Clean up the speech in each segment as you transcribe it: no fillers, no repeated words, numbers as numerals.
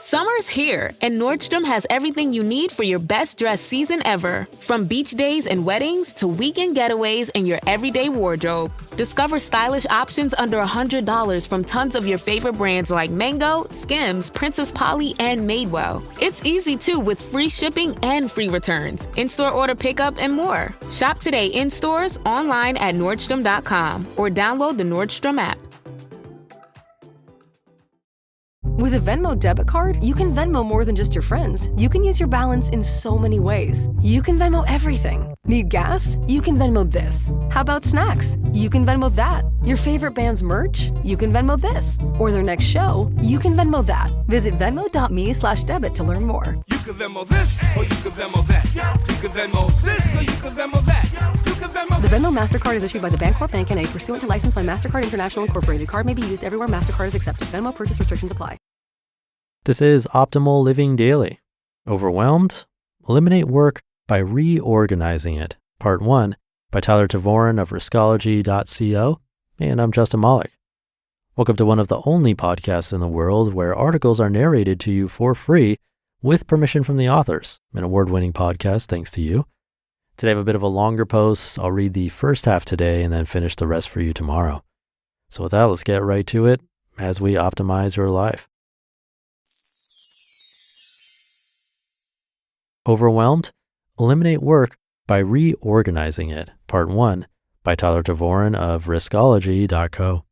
Summer's here, and Nordstrom has everything you need for your best dress season ever. From beach days and weddings to weekend getaways and your everyday wardrobe. Discover stylish options under $100 from tons of your favorite brands like Mango, Skims, Princess Polly, and Madewell. It's easy too with free shipping and free returns, in-store order pickup, and more. Shop today in stores, online at Nordstrom.com, or download the Nordstrom app. With a Venmo debit card, you can Venmo more than just your friends. You can use your balance in so many ways. You can Venmo everything. Need gas? You can Venmo this. How about snacks? You can Venmo that. Your favorite band's merch? You can Venmo this. Or their next show? You can Venmo that. Visit Venmo.me/debit to learn more. You can Venmo this, or you can Venmo that. You can Venmo this, or you can Venmo that. You can Venmo. The Venmo MasterCard is issued by the Bancorp Bank N.A. pursuant to license by MasterCard International Incorporated. Card may be used everywhere MasterCard is accepted. Venmo purchase restrictions apply. This is Optimal Living Daily. Overwhelmed? Eliminate work by reorganizing it. Part 1 by Tyler Tervooren of Riskology.co. And I'm Justin Malik. Welcome to one of the only podcasts in the world where articles are narrated to you for free with permission from the authors. An award-winning podcast thanks to you. Today I have a bit of a longer post. I'll read the first half today and then finish the rest for you tomorrow. So with that, let's get right to it as we optimize your life. Overwhelmed? Eliminate work by reorganizing it. Part 1 by Tyler Tervooren of Riskology.co.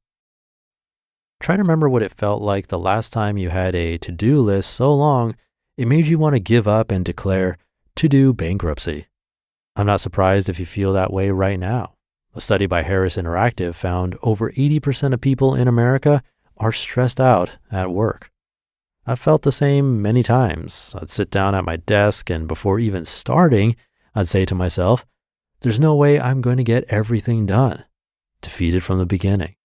Try to remember what it felt like the last time you had a to-do list so long it made you want to give up and declare to-do bankruptcy. I'm not surprised if you feel that way right now. A study by Harris Interactive found over 80% of people in America are stressed out at work. I've felt the same many times. I'd sit down at my desk and before even starting, I'd say to myself, there's no way I'm going to get everything done. Defeated from the beginning.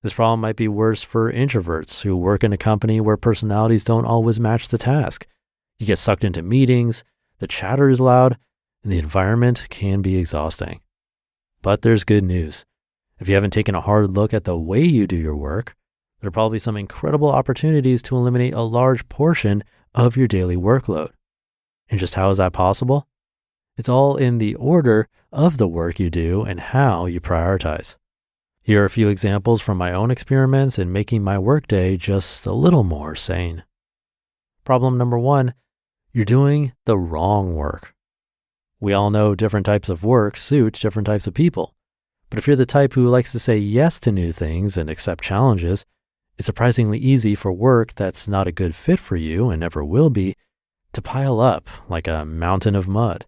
This problem might be worse for introverts who work in a company where personalities don't always match the task. You get sucked into meetings, the chatter is loud, and the environment can be exhausting. But there's good news. If you haven't taken a hard look at the way you do your work, there are probably some incredible opportunities to eliminate a large portion of your daily workload. And just how is that possible? It's all in the order of the work you do and how you prioritize. Here are a few examples from my own experiments in making my workday just a little more sane. Problem number 1, you're doing the wrong work. We all know different types of work suit different types of people. But if you're the type who likes to say yes to new things and accept challenges, it's surprisingly easy for work that's not a good fit for you and never will be to pile up like a mountain of mud.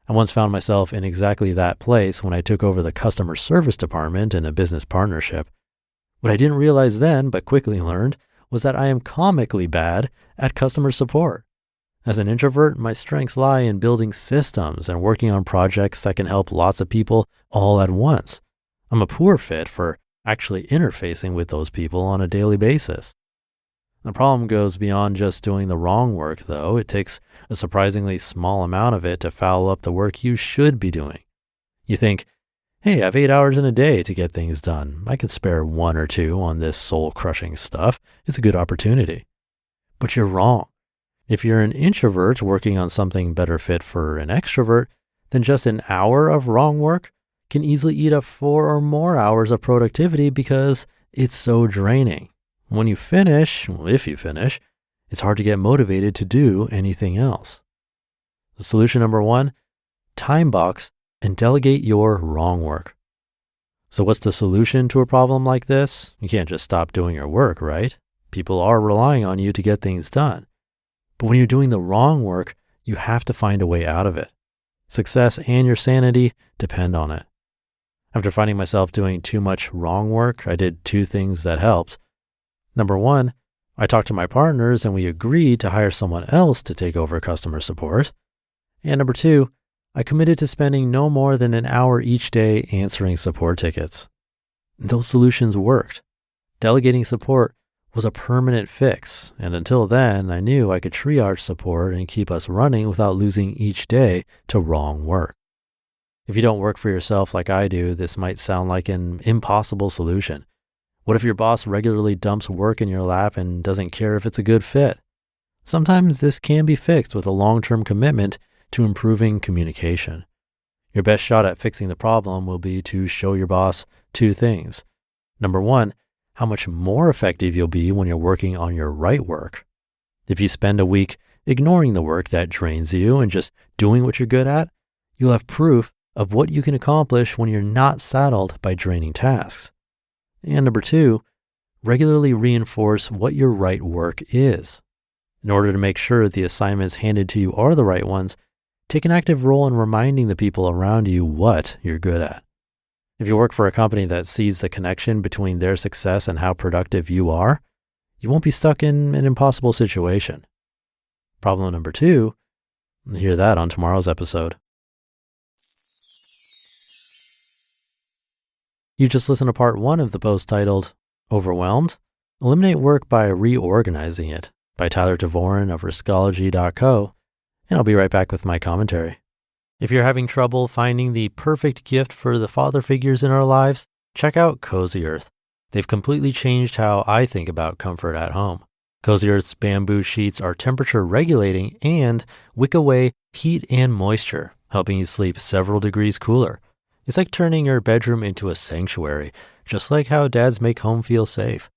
I once found myself in exactly that place when I took over the customer service department in a business partnership. What I didn't realize then, but quickly learned, was that I am comically bad at customer support. As an introvert, my strengths lie in building systems and working on projects that can help lots of people all at once. I'm a poor fit for actually interfacing with those people on a daily basis. The problem goes beyond just doing the wrong work, though. It takes a surprisingly small amount of it to foul up the work you should be doing. You think, hey, I have 8 hours in a day to get things done. I can spare 1 or 2 on this soul-crushing stuff. It's a good opportunity. But you're wrong. If you're an introvert working on something better fit for an extrovert, then just an hour of wrong work can easily eat up 4 or more hours of productivity because it's so draining. When you finish, well, if you finish, it's hard to get motivated to do anything else. The solution number 1, time box and delegate your wrong work. So what's the solution to a problem like this? You can't just stop doing your work, right? People are relying on you to get things done. But when you're doing the wrong work, you have to find a way out of it. Success and your sanity depend on it. After finding myself doing too much wrong work, I did 2 things that helped. Number 1, I talked to my partners and we agreed to hire someone else to take over customer support. And number 2, I committed to spending no more than an hour each day answering support tickets. Those solutions worked. Delegating support was a permanent fix, and until then, I knew I could triage support and keep us running without losing each day to wrong work. If you don't work for yourself like I do, this might sound like an impossible solution. What if your boss regularly dumps work in your lap and doesn't care if it's a good fit? Sometimes this can be fixed with a long-term commitment to improving communication. Your best shot at fixing the problem will be to show your boss two things. Number one, how much more effective you'll be when you're working on your right work. If you spend a week ignoring the work that drains you and just doing what you're good at, you'll have proof of what you can accomplish when you're not saddled by draining tasks. And number two, regularly reinforce what your right work is. In order to make sure the assignments handed to you are the right ones, take an active role in reminding the people around you what you're good at. If you work for a company that sees the connection between their success and how productive you are, you won't be stuck in an impossible situation. Problem number two, hear that on tomorrow's episode. You just listened to part one of the post titled, Overwhelmed? Eliminate Work by Reorganizing It by Tervooren of Riskology.co, and I'll be right back with my commentary. If you're having trouble finding the perfect gift for the father figures in our lives, check out Cozy Earth. They've completely changed how I think about comfort at home. Cozy Earth's bamboo sheets are temperature regulating and wick away heat and moisture, helping you sleep several degrees cooler. It's like turning your bedroom into a sanctuary, just like how dads make home feel safe.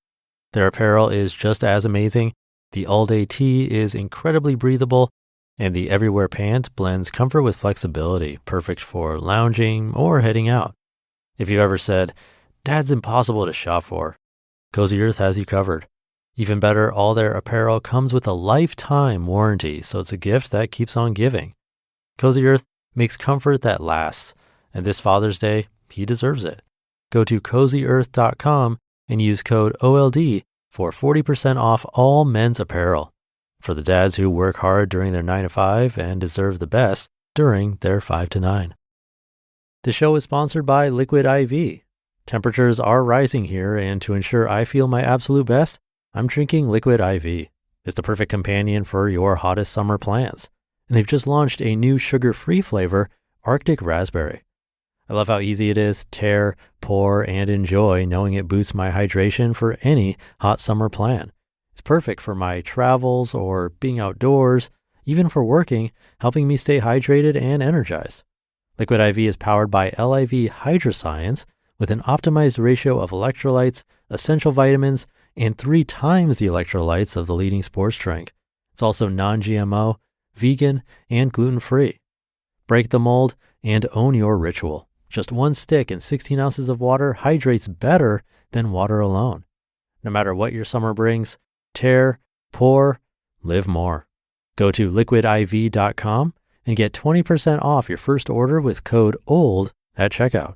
Their apparel is just as amazing. The all-day tee is incredibly breathable, and the everywhere pant blends comfort with flexibility, perfect for lounging or heading out. If you've ever said, "Dad's impossible to shop for," Cozy Earth has you covered. Even better, all their apparel comes with a lifetime warranty, so it's a gift that keeps on giving. Cozy Earth makes comfort that lasts, and this Father's Day, he deserves it. Go to CozyEarth.com and use code OLD for 40% off all men's apparel. For the dads who work hard during their 9 to 5 and deserve the best during their 5 to 9. The show is sponsored by Liquid IV. Temperatures are rising here, and to ensure I feel my absolute best, I'm drinking Liquid IV. It's the perfect companion for your hottest summer plans. And they've just launched a new sugar-free flavor, Arctic Raspberry. I love how easy it is, tear, pour, and enjoy, knowing it boosts my hydration for any hot summer plan. It's perfect for my travels or being outdoors, even for working, helping me stay hydrated and energized. Liquid IV is powered by LIV Hydroscience with an optimized ratio of electrolytes, essential vitamins, and 3 times the electrolytes of the leading sports drink. It's also non-GMO, vegan, and gluten-free. Break the mold and own your ritual. Just 1 stick and 16 ounces of water hydrates better than water alone. No matter what your summer brings, tear, pour, live more. Go to liquidiv.com and get 20% off your first order with code OLD at checkout.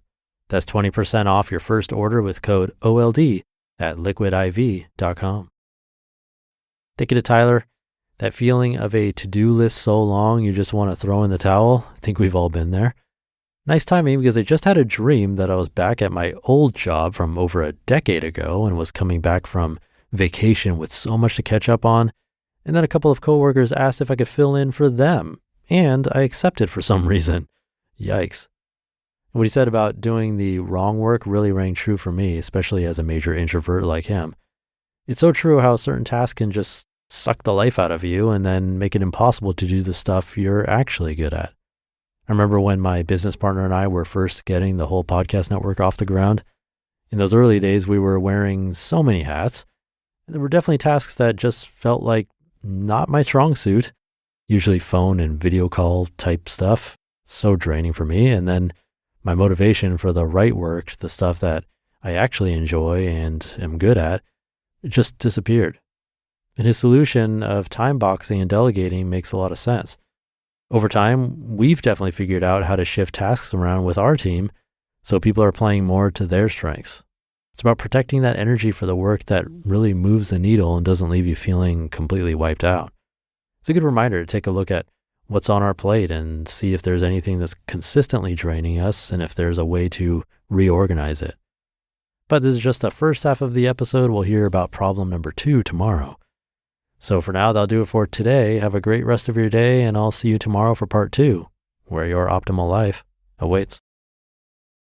That's 20% off your first order with code OLD at liquidiv.com. Thinking of Tyler, that feeling of a to-do list so long you just want to throw in the towel? I think we've all been there. Nice timing, because I just had a dream that I was back at my old job from over a decade ago and was coming back from vacation with so much to catch up on. And then a couple of coworkers asked if I could fill in for them, and I accepted for some reason. Yikes. What he said about doing the wrong work really rang true for me, especially as a major introvert like him. It's so true how certain tasks can just suck the life out of you and then make it impossible to do the stuff you're actually good at. I remember when my business partner and I were first getting the whole podcast network off the ground. In those early days, we were wearing so many hats. There were definitely tasks that just felt like not my strong suit, usually phone and video call type stuff. So draining for me. And then my motivation for the right work, the stuff that I actually enjoy and am good at, it just disappeared. And his solution of time boxing and delegating makes a lot of sense. Over time, we've definitely figured out how to shift tasks around with our team so people are playing more to their strengths. It's about protecting that energy for the work that really moves the needle and doesn't leave you feeling completely wiped out. It's a good reminder to take a look at what's on our plate and see if there's anything that's consistently draining us and if there's a way to reorganize it. But this is just the first half of the episode. We'll hear about problem number 2 tomorrow. So for now, that'll do it for today. Have a great rest of your day, and I'll see you tomorrow for part 2, where your optimal life awaits.